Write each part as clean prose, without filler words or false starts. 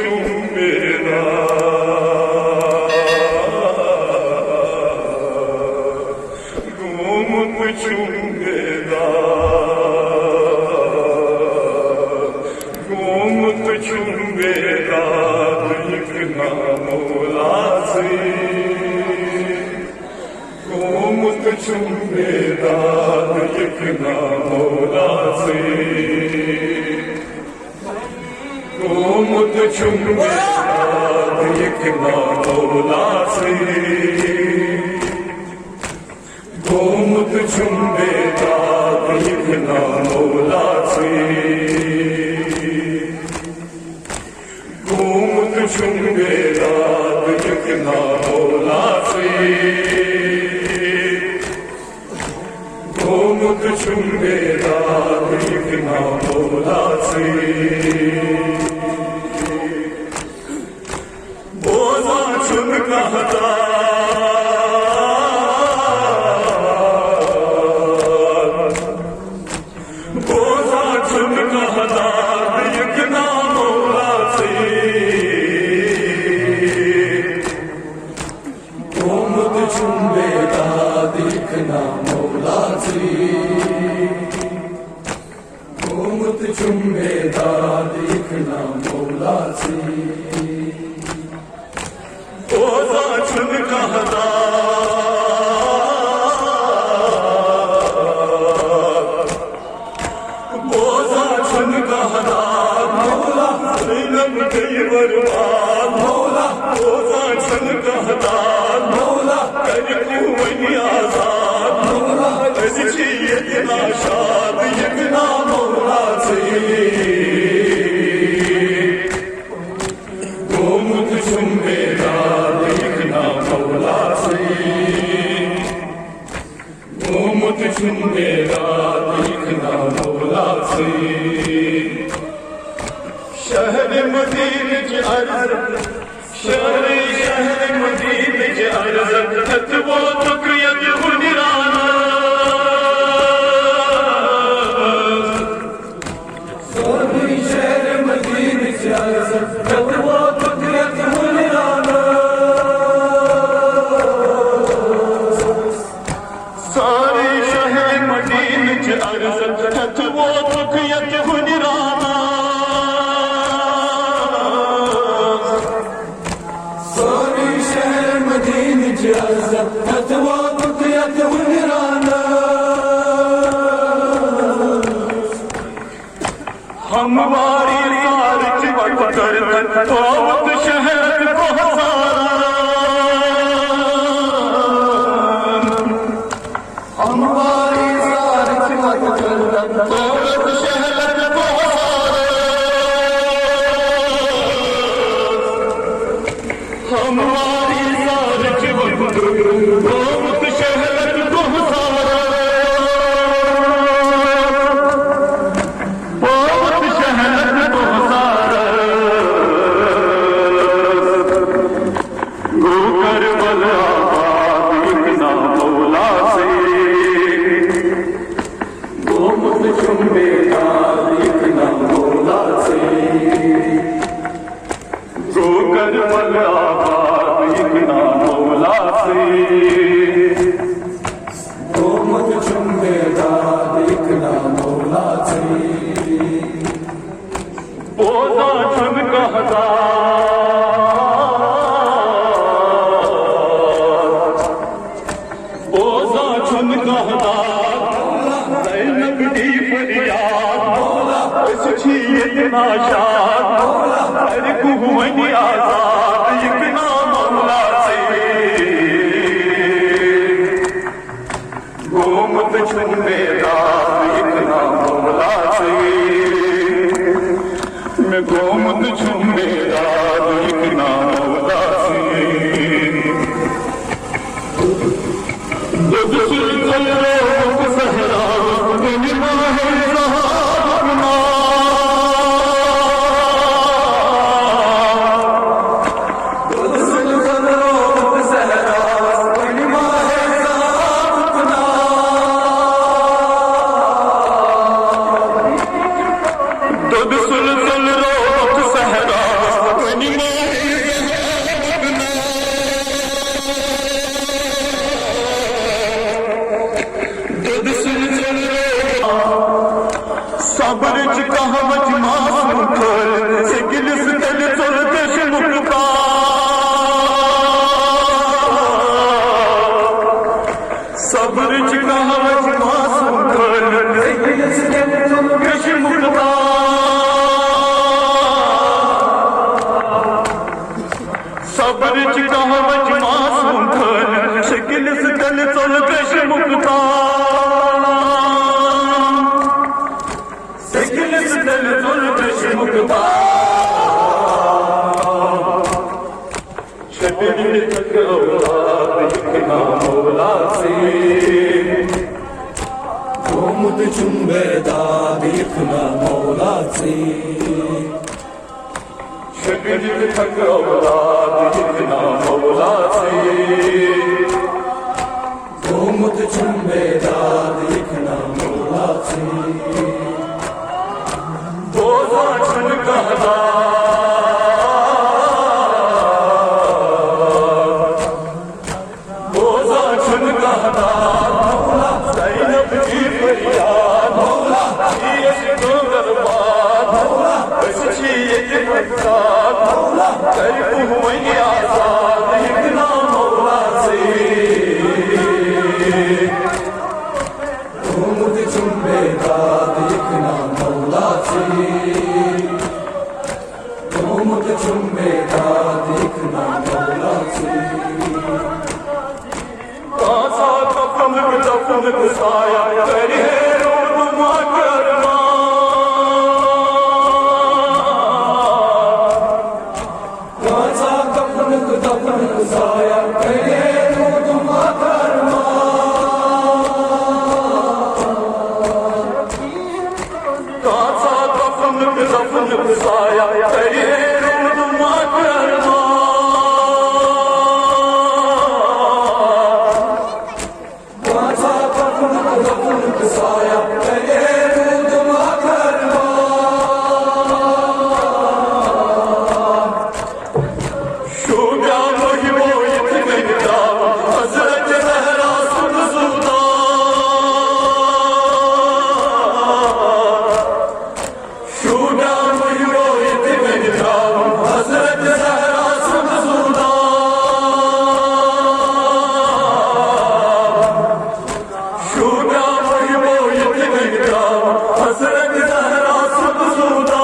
चुमेरा घूमत चुमेरा घूमत चुमेरा एक ना मौला से घूमत चुमेरा एक ना मौला से घूमत चुमेरा एक ना मौला से घूमत चुमेरा एक ना मौला से घूमत चुमेरा एक ना मौला से घूमत चुमेरा एक ना मौला से बोझा चुन कहता बोझा चुन कहता एक ना मौला से घूमत चुमेरा देखना मौला से घूमत चुमेरा देखना मौला से बोझा चुन कहता बोझा चुन कहता मौला नीलम गई बर्बाद मौला बोझा चुन कहता मौला करकू वही आजाद मौला अजी इतना शाद इतना मौला से घूमत चुमेरा देखना मौला से घूमत चुमेरा देखना मौला से शहर मदीने की अर्ज शहर मदीने की अर्ज वो तकयत हुनिराना सोनी शहर मदीने से जब वो तकरीत हुनिराना सारे शहर मदीने की अर्ज वो तकयत हुनिराना सोनी शहर मदीने से जब वो तकरीत हुनिराना हमारी तारीख वक्त कर तोत शहर को हसारा हमारी सारच मत चल तोत शहर को हसारा हमारी तारीख वक्त तोत शहर को हसारा घूमत चुमेरा देखना मौला से गोकर मलाबाद इतना मौला से घूमत चुमेरा देखना मौला से बोझा चुन कहता बोझा चुन कहता ज़ैनब दी फरियाद सच्ची इतना शाद हर कुहवनी आजाद इतना मौला से घूमत चुमेरा इतना मौला से मैं घूमत चुमेरा इतना मौला से जब सुल्तान लोग सहरा दिन माहे सहारना कब्र च कहवच मासूम थल शकिल सकल चल कश मुक्ता शकिल सकल चल कश मुक्ता शबिन तक औलाद इकना मौला से गोमुत चुम्बे दाद इकना मौला से शबिन तक औलाद इकना मौला से गोमुत चुम्बे दाद इकना मौला से बोझा छन कहदा बोझा छन कहदा ज़ैनब की फरियाद ये सिद्धो बर्बाद बस छी एक फसाद कर हुई आजाद इकना मौला से गोमुत चुम्बे दाद इकना मौला से गोमुत चुम्बे दाद इकना मौला से कासा कफन दफन गुसाया करे रोड माकरमा कासा कफन दफन गुसाया करे रोड माकरमा कासा कफन दफन गुसाया करे रोड माकरमा कासा कफन दफन गुसाया करे रोड माकरमा शोगा महिमो इतमिदा हजरत ज़हरा सुनजुदा शोगा महिमो इतमिदा हजरत ज़हरा सुनजुदा शोगा महिमो इतमिदा हजरत ज़हरा सुनजुदा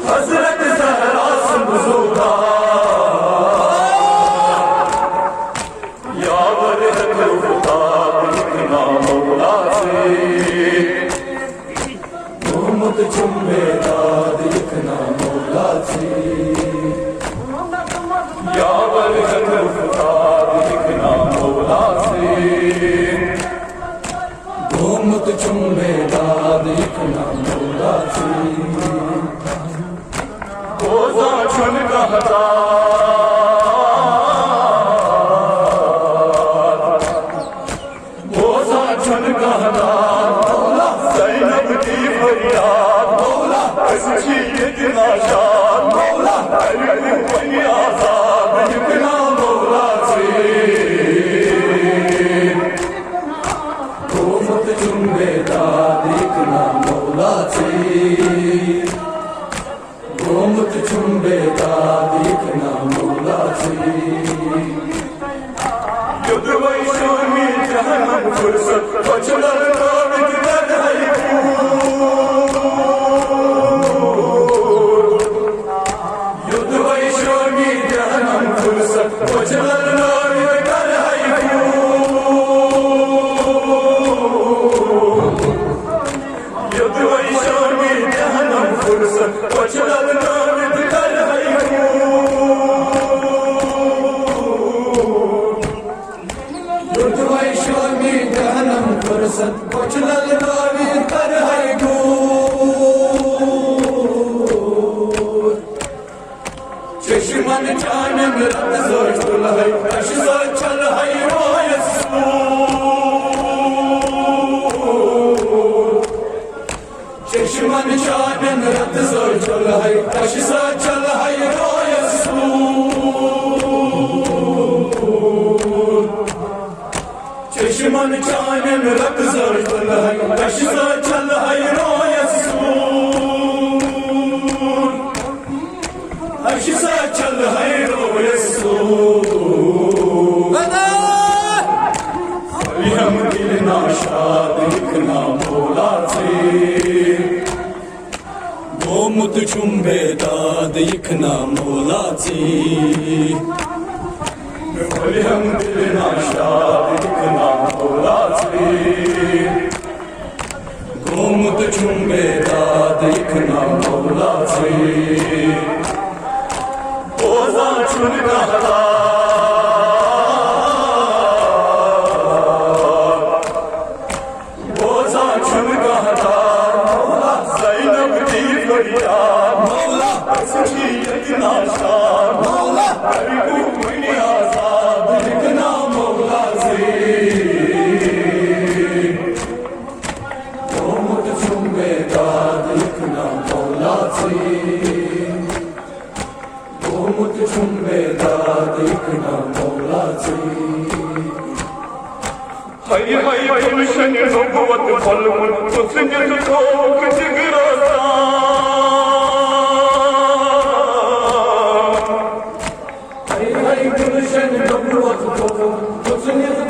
हजरत ज़हरा सुनजुदा यावर है खुदा इकना मौला से गोमुत चुम्बे दाद इकना मौला से यावर है खुदा इकना मौला से गोमुत चुम्बे दाद इकना मौला से बोझा छन कहता बोझा छन कहता ज़ैनब की फरियाद बस छी इतना शाद कर हुई आजाद इकना मौला से गोमुत चुम्बे दाद इकना मौला से गोमुत चुम्बे दाद इकना मौला से युद्ध वैशोनी जहन्नम फुर्सत बचलर नाविक कर है युद्ध वैशोनी जहन्नम फुर्सत बचलर नाविक कर है युद्ध वैशोनी जहन्नम फुर्सत बचलर नाविक कर है युद्ध वैशोनी जहनम फुर्सत कुचलल नावी कर है दूर चश्मन चानम रत सोच तुल है कश सोच चल है रोयसूर चश्मन चानम रत सोच तुल है कश सोच चल है रोयसूर चश्मन चानम रत सोच तुल है कश सोच चल है रोयसूर कश सोच चल है रोयसूर हम दिल नाशाद इकना मौला से गोमुत चुंबे दाद इखना मोलाची हम दिल नाशाद इखना मोलाची गोमुत चुंबे दाद इखना मोलाची ओजा चुनका ओजा चुनका ज़ैनब दी फरियाद मौला सच्ची इतना शाद मौला को कोई आजाद इखना मोलाची गोमुत चुंबे दाद इखना मोलाची गोमुत चुंबे दाद इखना मोलाची हाय हाय गुलशन नबुवत फलमुन तुझने तो जिगरसा Hey, hey, Gülşen, Gülşen, Gülşen, Gülşen,